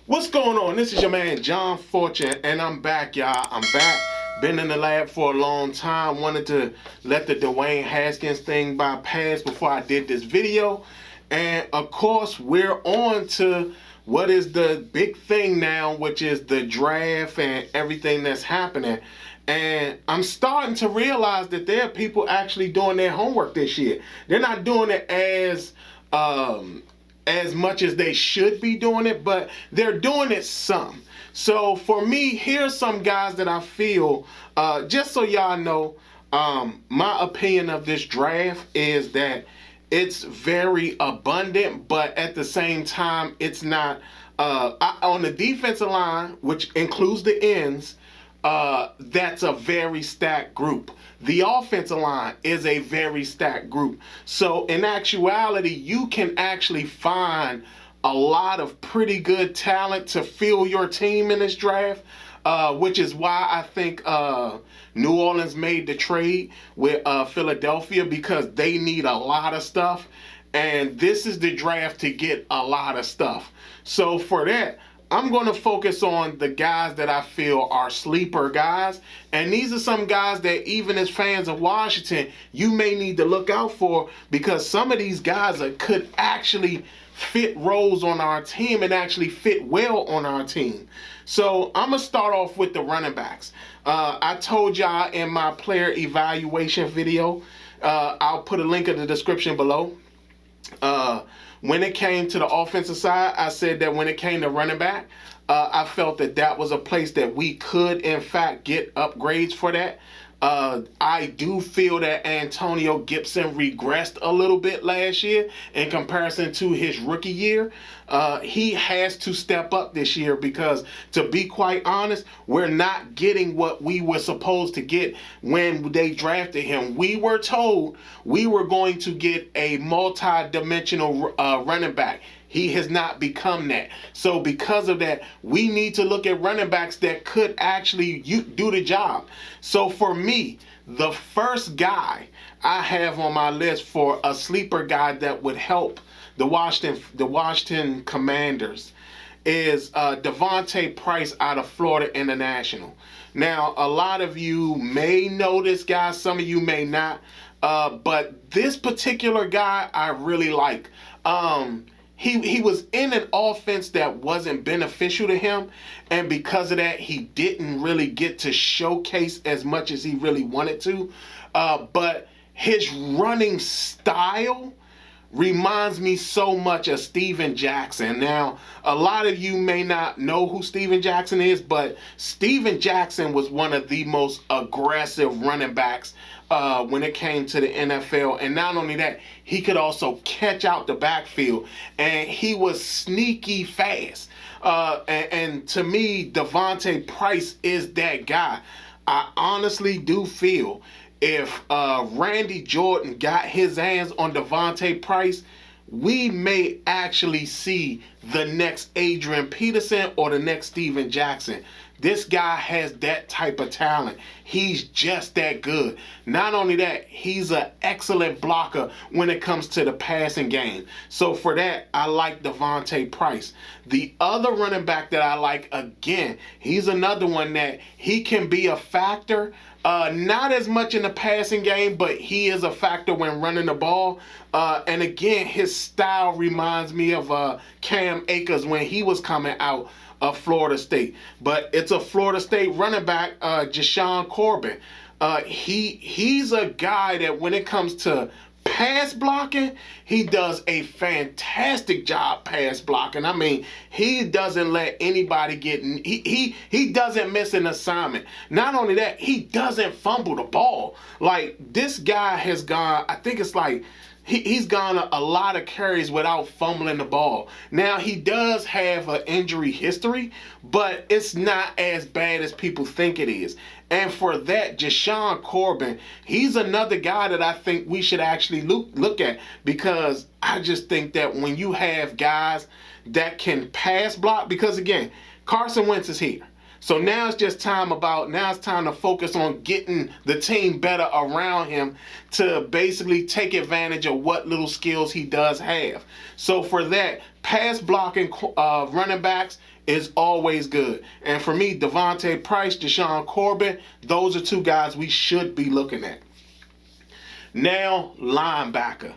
What's going on? This is your man John Fortune, and I'm back, y'all. I'm back. Been in the lab for a long time. Wanted to let the Dwayne Haskins thing bypass before I did this video. And of course, we're on to what is the big thing now, which is the draft and everything that's happening. And I'm starting to realize that there are people actually doing their homework this year. They're not doing it as much as they should be doing it, but they're doing it some. So for me, here's some guys that I feel, just so y'all know, my opinion of this draft is that it's very abundant, but at the same time, it's not, on the defensive line, which includes the ends, that's a very stacked group. The offensive line is a very stacked group. So in actuality, you can actually find a lot of pretty good talent to fill your team in this draft, which is why I think New Orleans made the trade with Philadelphia, because they need a lot of stuff. And this is the draft to get a lot of stuff. So for that, I'm going to focus on the guys that I feel are sleeper guys. And these are some guys that even as fans of Washington, you may need to look out for, because some of these guys could actually fit roles on our team and actually fit well on our team. So I'm going to start off with the running backs. I told y'all in my player evaluation video, I'll put a link in the description below. When it came to the offensive side, I said that when it came to running back, I felt that that was a place that we could, in fact, get upgrades for that. I do feel that Antonio Gibson regressed a little bit last year in comparison to his rookie year. He has to step up this year because, to be quite honest, we're not getting what we were supposed to get when they drafted him. We were told we were going to get a multi-dimensional running back. He has not become that. So because of that, we need to look at running backs that could actually do the job. So for me, the first guy I have on my list for a sleeper guy that would help the Washington Commanders is Devontae Price out of Florida International. Now, a lot of you may know this guy, some of you may not, but this particular guy I really like. He was in an offense that wasn't beneficial to him, and because of that, he didn't really get to showcase as much as he really wanted to. But his running style reminds me so much of Steven Jackson. Now, a lot of you may not know who Steven Jackson is, but Steven Jackson was one of the most aggressive running backs when it came to the NFL. And not only that, he could also catch out the backfield, and he was sneaky fast. And to me, Devontae Price is that guy. I honestly do feel if Randy Jordan got his hands on Devontae Price, we may actually see the next Adrian Peterson or the next Steven Jackson. This guy has that type of talent. He's just that good. Not only that, he's an excellent blocker when it comes to the passing game. So for that, I like Devontae Price. The other running back that I like, again, he's another one that he can be a factor. Not as much in the passing game, but he is a factor when running the ball. And again, his style reminds me of Cam Akers when he was coming out of Florida State. But it's a Florida State running back, Desean Corbin. He's a guy that when it comes to pass blocking, he does a fantastic job pass blocking. I mean, he doesn't let anybody get he doesn't miss an assignment. Not only that, he doesn't fumble the ball. Like, this guy has gone, I think it's like he's gone a lot of carries without fumbling the ball. Now, he does have an injury history, but it's not as bad as people think it is. And for that, Desean Corbin, he's another guy that I think we should actually look at, because I just think that when you have guys that can pass block, because again, Carson Wentz is here. So now it's just time to focus on getting the team better around him to basically take advantage of what little skills he does have. So for that, pass blocking running backs is always good. And for me, Devontae Price, Desean Corbin, those are two guys we should be looking at. Now, linebacker.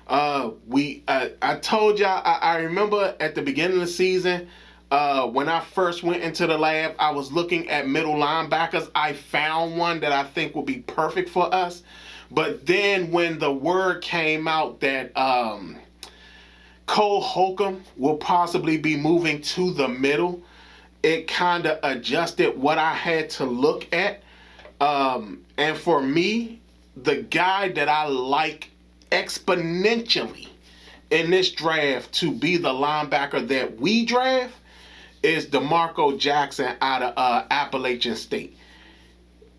I told y'all, I remember at the beginning of the season, when I first went into the lab, I was looking at middle linebackers. I found one that I think will be perfect for us. But then when the word came out that Cole Holcomb will possibly be moving to the middle, it kind of adjusted what I had to look at. And for me, the guy that I like exponentially in this draft to be the linebacker that we draft is Demarco Jackson out of Appalachian State.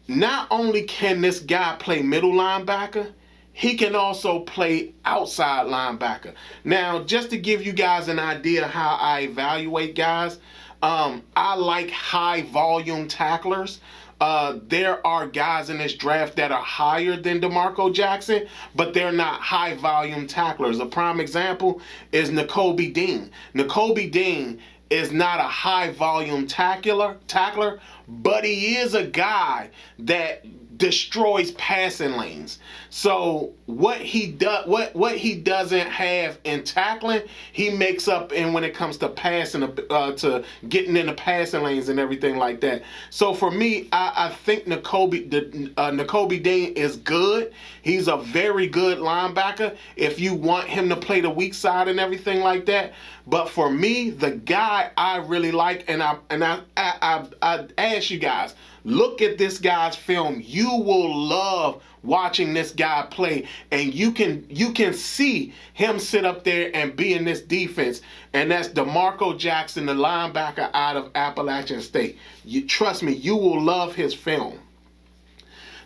Not only can this guy play middle linebacker, he can also play outside linebacker. Now, just to give you guys an idea how I evaluate guys, I like high volume tacklers. There are guys in this draft that are higher than Demarco Jackson, but they're not high volume tacklers. A prime example is Nakobe Dean. Nakobe Dean is not a high volume tackler, but he is a guy that destroys passing lanes. So what he doesn't have in tackling, he makes up in when it comes to passing, to getting in the passing lanes and everything like that. So for me, I think Nakobe Dean is good. He's a very good linebacker if you want him to play the weak side and everything like that. But for me, the guy I really like, and I ask you guys, look at this guy's film. You will love watching this guy play, and you can see him sit up there and be in this defense. And that's Demarco Jackson, the linebacker out of Appalachian State. You trust me, you will love his film.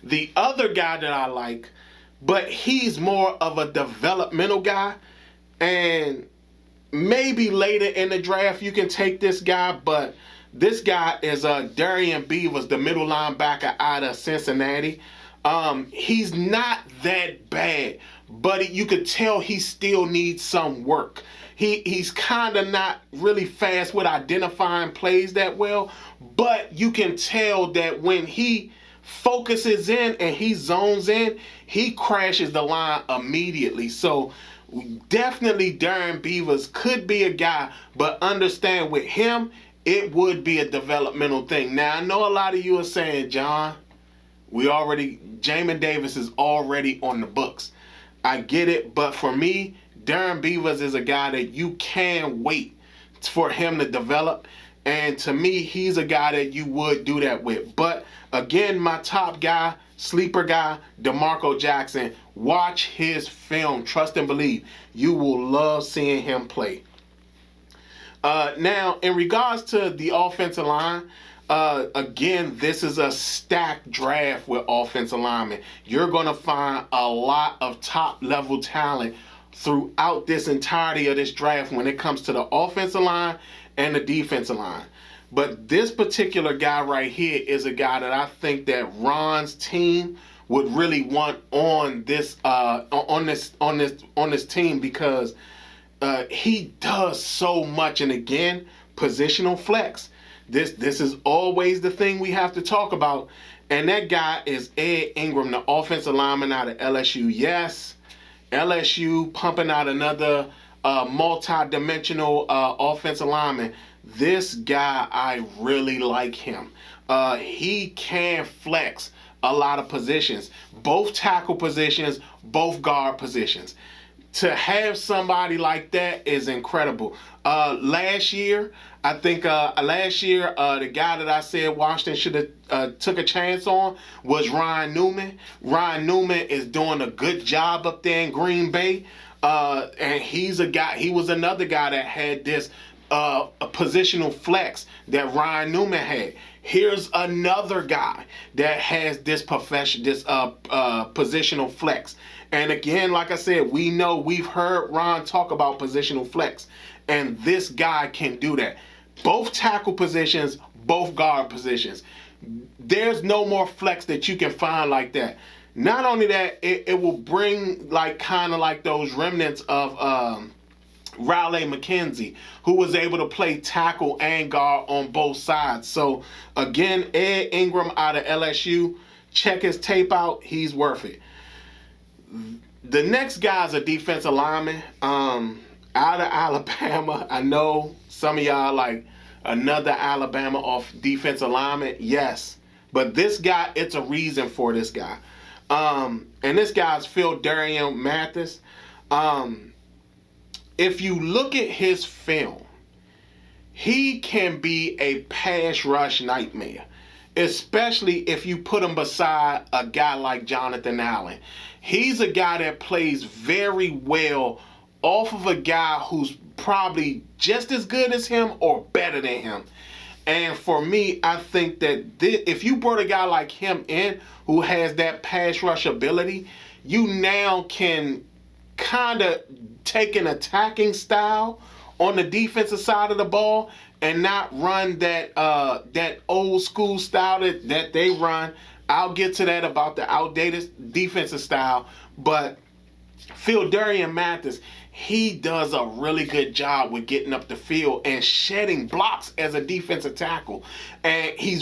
The other guy that I like, but he's more of a developmental guy, and maybe later in the draft you can take this guy, but this guy is Dario Beavers, the middle linebacker out of Cincinnati. He's not that bad, but you could tell he still needs some work. He's kind of not really fast with identifying plays that well, but you can tell that when he focuses in and he zones in, he crashes the line immediately. So definitely Dario Beavers could be a guy, but understand with him, it would be a developmental thing. Now, I know a lot of you are saying, John, Jamin Davis is already on the books. I get it, but for me, Dario Beavers is a guy that you can wait for him to develop. And to me, he's a guy that you would do that with. But again, my top guy, sleeper guy, Demarco Jackson, watch his film. Trust and believe. You will love seeing him play. Now, in regards to the offensive line, again, this is a stacked draft with offensive linemen. You're going to find a lot of top-level talent throughout this entirety of this draft when it comes to the offensive line and the defensive line. But this particular guy right here is a guy that I think that Ron's team would really want on this team, because he does so much. And again, positional flex. This is always the thing we have to talk about. And that guy is Ingram, the offensive lineman out of LSU. Yes, LSU pumping out another multi-dimensional offensive lineman. This guy, I really like him. He can flex a lot of positions, both tackle positions, both guard positions. To have somebody like that is incredible. Last year, I think last year the guy that I said Washington should have took a chance on was Ryan Newman. Ryan Newman is doing a good job up there in Green Bay, and he's a guy. He was another guy that had this a positional flex that Ryan Newman had. Here's another guy that has this positional flex. And again, like I said, we've heard Ron talk about positional flex, and this guy can do that. Both tackle positions, both guard positions. There's no more flex that you can find like that. Not only that, it will bring kind of like those remnants of Raleigh McKenzie, who was able to play tackle and guard on both sides. So again, Ed Ingram out of LSU, check his tape out. He's worth it. The next guy's a defensive lineman out of Alabama. I know some of y'all like another Alabama off defensive lineman. Yes, but this guy, it's a reason for this guy. And this guy's Dario Mathis. If you look at his film, he can be a pass rush nightmare, especially if you put him beside a guy like Jonathan Allen. He's a guy that plays very well off of a guy who's probably just as good as him or better than him. And for me, I think that if you brought a guy like him in who has that pass rush ability, you now can kind of take an attacking style on the defensive side of the ball and not run that old school style that they run. I'll get to that about the outdated defensive style, but Dario Mathis, he does a really good job with getting up the field and shedding blocks as a defensive tackle. And he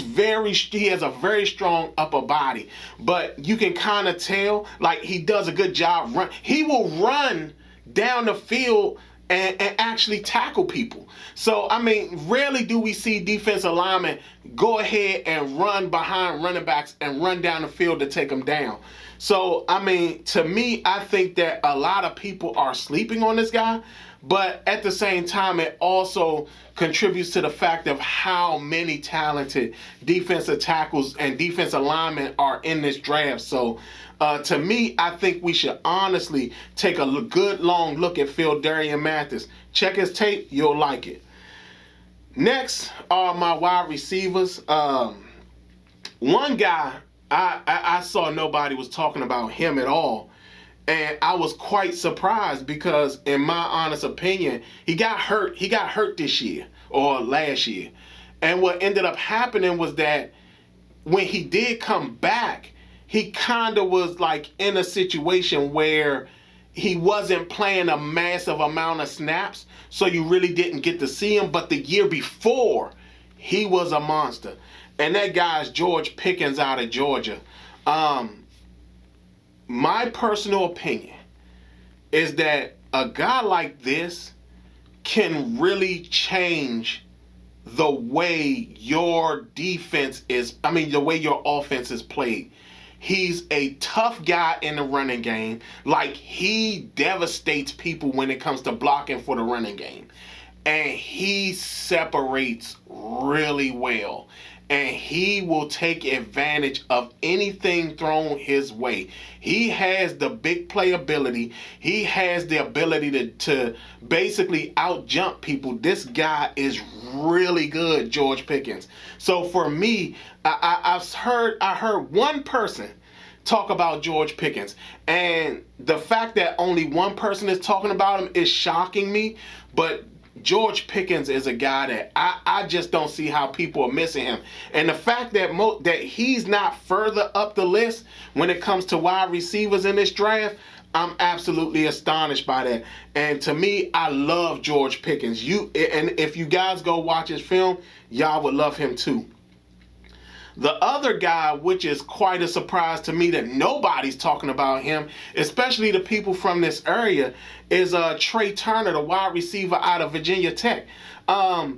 has a very strong upper body, but you can kind of tell like he does a good job he will run down the field and actually tackle people. So, I mean, rarely do we see defensive linemen go ahead and run behind running backs and run down the field to take them down. So, I mean, to me, I think that a lot of people are sleeping on this guy, but at the same time, it also contributes to the fact of how many talented defensive tackles and defensive linemen are in this draft. So, to me, I think we should honestly take a good long look at Dario Mathis. Check his tape, you'll like it. Next are my wide receivers. One guy, I saw nobody was talking about him at all. And I was quite surprised because, in my honest opinion, he got hurt. He got hurt this year or last year. And what ended up happening was that when he did come back, he kind of was like in a situation where he wasn't playing a massive amount of snaps, so you really didn't get to see him. But the year before, he was a monster. And that guy's George Pickens out of Georgia. My personal opinion is that a guy like this can really change the way your the way your offense is played. He's a tough guy in the running game. Like, he devastates people when it comes to blocking for the running game. And he separates really well. And he will take advantage of anything thrown his way. He has the big playability. He has the ability to basically out-jump people. This guy is really good, George Pickens. So for me, I heard one person talk about George Pickens. And the fact that only one person is talking about him is shocking me. But George Pickens is a guy that I just don't see how people are missing him. And the fact that that he's not further up the list when it comes to wide receivers in this draft, I'm absolutely astonished by that. And to me, I love George Pickens. And if you guys go watch his film, y'all would love him too. The other guy, which is quite a surprise to me that nobody's talking about him, especially the people from this area, is Trey Turner, the wide receiver out of Virginia Tech. I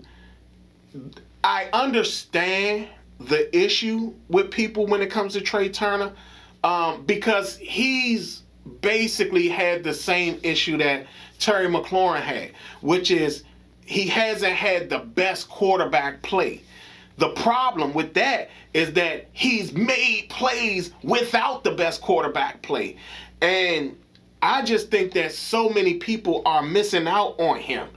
understand the issue with people when it comes to Trey Turner because he's basically had the same issue that Terry McLaurin had, which is he hasn't had the best quarterback play. The problem with that is that he's made plays without the best quarterback play. And I just think that so many people are missing out on him.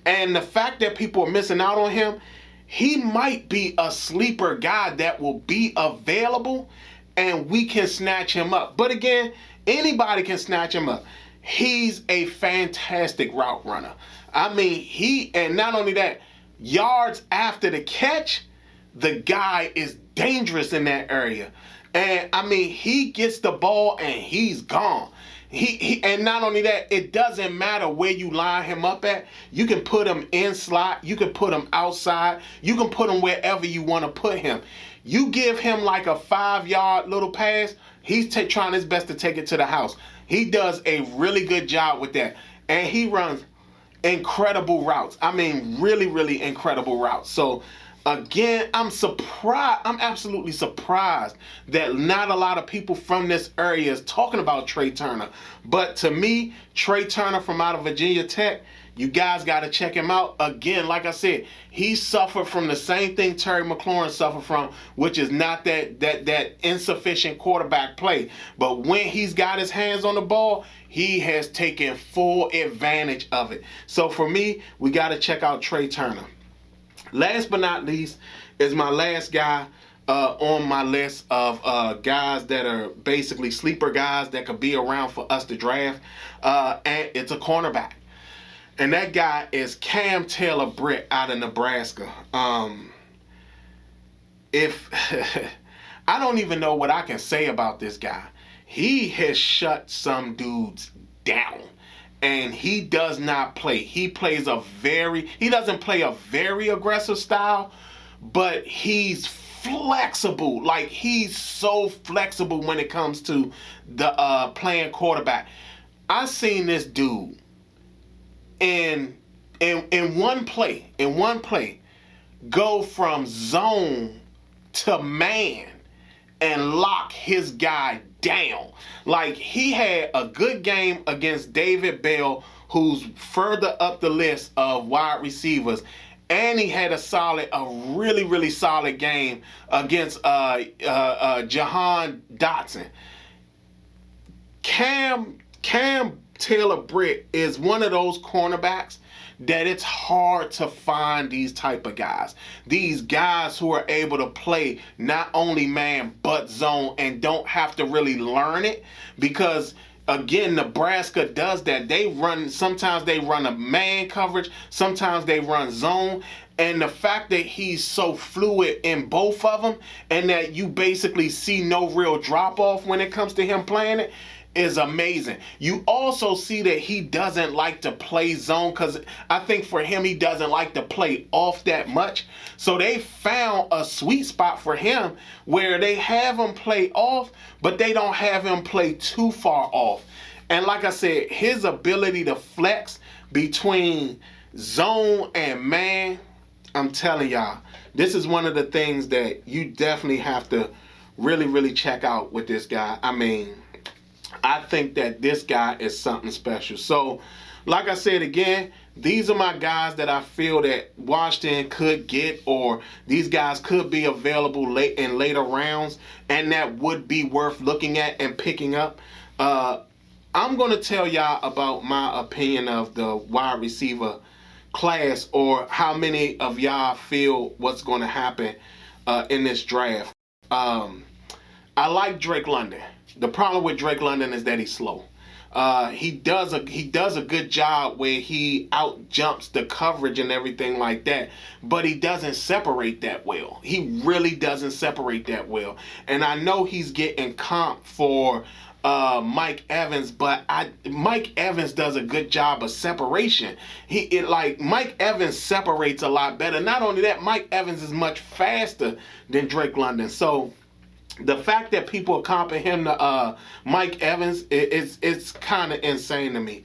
And the fact that people are missing out on him, he might be a sleeper guy that will be available and we can snatch him up. But again, anybody can snatch him up. He's a fantastic route runner. I mean, and not only that, yards after the catch, the guy is dangerous in that area. And I mean, he gets the ball and he's gone. And not only that, it doesn't matter where you line him up at. You can put him in slot. You can put him outside. You can put him wherever you want to put him. You give him like a 5-yard little pass, he's trying his best to take it to the house. He does a really good job with that. And he runs incredible routes. I mean, really, really incredible routes. So, again, I'm surprised. I'm absolutely surprised that not a lot of people from this area is talking about Trey Turner. But to me, Trey Turner from out of Virginia Tech, you guys got to check him out. Again, like I said, he suffered from the same thing Terry McLaurin suffered from, which is not that insufficient quarterback play. But when he's got his hands on the ball, he has taken full advantage of it. So for me, we got to check out Trey Turner. Last but not least is my last guy on my list of guys that are basically sleeper guys that could be around for us to draft. And it's a cornerback. And that guy is Cam Taylor-Britt out of Nebraska. If I don't even know what I can say about this guy. He has shut some dudes down. And he does not play. He doesn't play a very aggressive style, but he's flexible. Like, he's so flexible when it comes to the playing quarterback. I seen this dude in one play go from zone to man and lock his guy down. Like, he had a good game against David Bell, who's further up the list of wide receivers, and he had a really, really solid game against Jahan Dotson. Cam Taylor-Britt is one of those cornerbacks that it's hard to find these type of guys. These guys who are able to play not only man but zone and don't have to really learn it, because again, Nebraska does that. Sometimes they run a man coverage, sometimes they run zone. And the fact that he's so fluid in both of them and that you basically see no real drop off when it comes to him playing it is amazing. You also see that he doesn't like to play zone, because I think for him, he doesn't like to play off that much. So they found a sweet spot for him where they have him play off, but they don't have him play too far off. And like I said, his ability to flex between zone and man, I'm telling y'all, this is one of the things that you definitely have to really, really check out with this guy. I mean, I think that this guy is something special. So, like I said again, these are my guys that I feel that Washington could get, or these guys could be available late in later rounds, and that would be worth looking at and picking up. I'm going to tell y'all about my opinion of the wide receiver class, or how many of y'all feel what's going to happen in this draft. I like Drake London. The problem with Drake London is that he's slow. He does a good job where he out jumps the coverage and everything like that, but he doesn't separate that well. He really doesn't separate that well. And I know he's getting comp for Mike Evans, but Mike Evans does a good job of separation. Mike Evans separates a lot better. Not only that, Mike Evans is much faster than Drake London. So the fact that people are comping him to Mike Evans, it's kind of insane to me.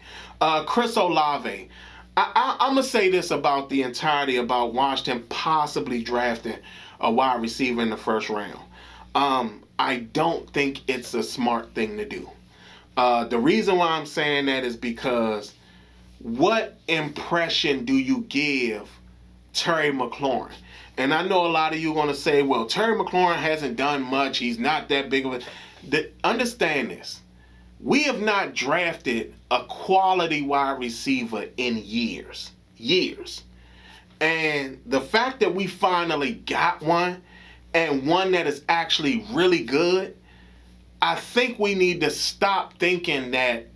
Chris Olave. I'm going to say this about the entirety about Washington possibly drafting a wide receiver in the first round. I don't think it's a smart thing to do. The reason why I'm saying that is because what impression do you give Terry McLaurin? And I know a lot of you are going to say, well, Terry McLaurin hasn't done much. He's not that big of a... Understand this. We have not drafted a quality wide receiver in years. Years. And the fact that we finally got one, and one that is actually really good, I think we need to stop thinking that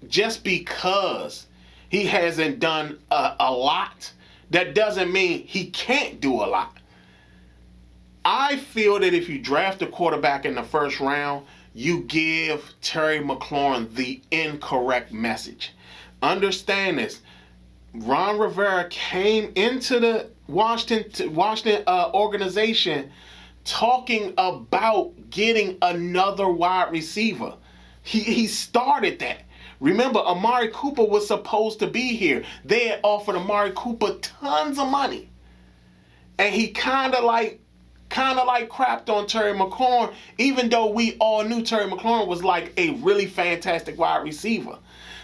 just because he hasn't done a lot, that doesn't mean he can't do a lot. I feel that if you draft a quarterback in the first round, you give Terry McLaurin the incorrect message. Understand this. Ron Rivera came into the Washington organization talking about getting another wide receiver. He started that. Remember, Amari Cooper was supposed to be here. They had offered Amari Cooper tons of money. And he kind of like crapped on Terry McLaurin, even though we all knew Terry McLaurin was like a really fantastic wide receiver.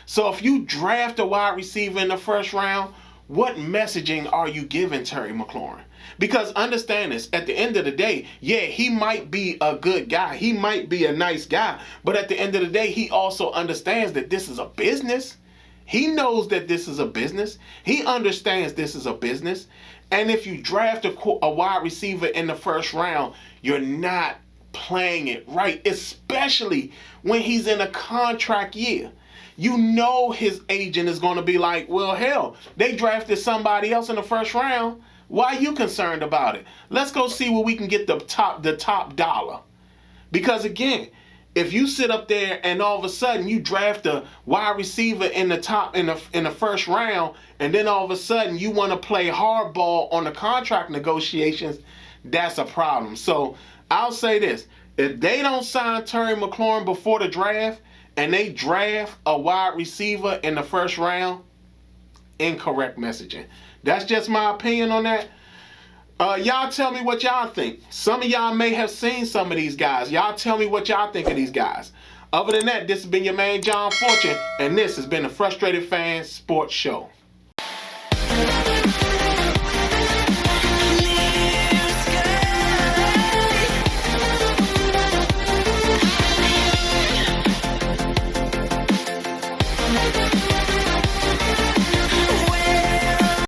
So if you draft a wide receiver in the first round, what messaging are you giving Terry McLaurin? Because understand this, at the end of the day, yeah, he might be a good guy. He might be a nice guy. But at the end of the day, he also understands that this is a business. He knows that this is a business. He understands this is a business. And if you draft a wide receiver in the first round, you're not playing it right, especially when he's in a contract year. You know his agent is going to be like, well, hell, they drafted somebody else in the first round. Why are you concerned about it? Let's go see where we can get the top dollar. Because again, if you sit up there and all of a sudden you draft a wide receiver in the first round, and then all of a sudden you want to play hardball on the contract negotiations, that's a problem. So I'll say this: if they don't sign Terry McLaurin before the draft, and they draft a wide receiver in the first round, incorrect messaging. That's just my opinion on that. Y'all tell me what y'all think. Some of y'all may have seen some of these guys. Y'all tell me what y'all think of these guys. Other than that, this has been your man, John Fortune, and this has been the Frustrated Fan Sports Show.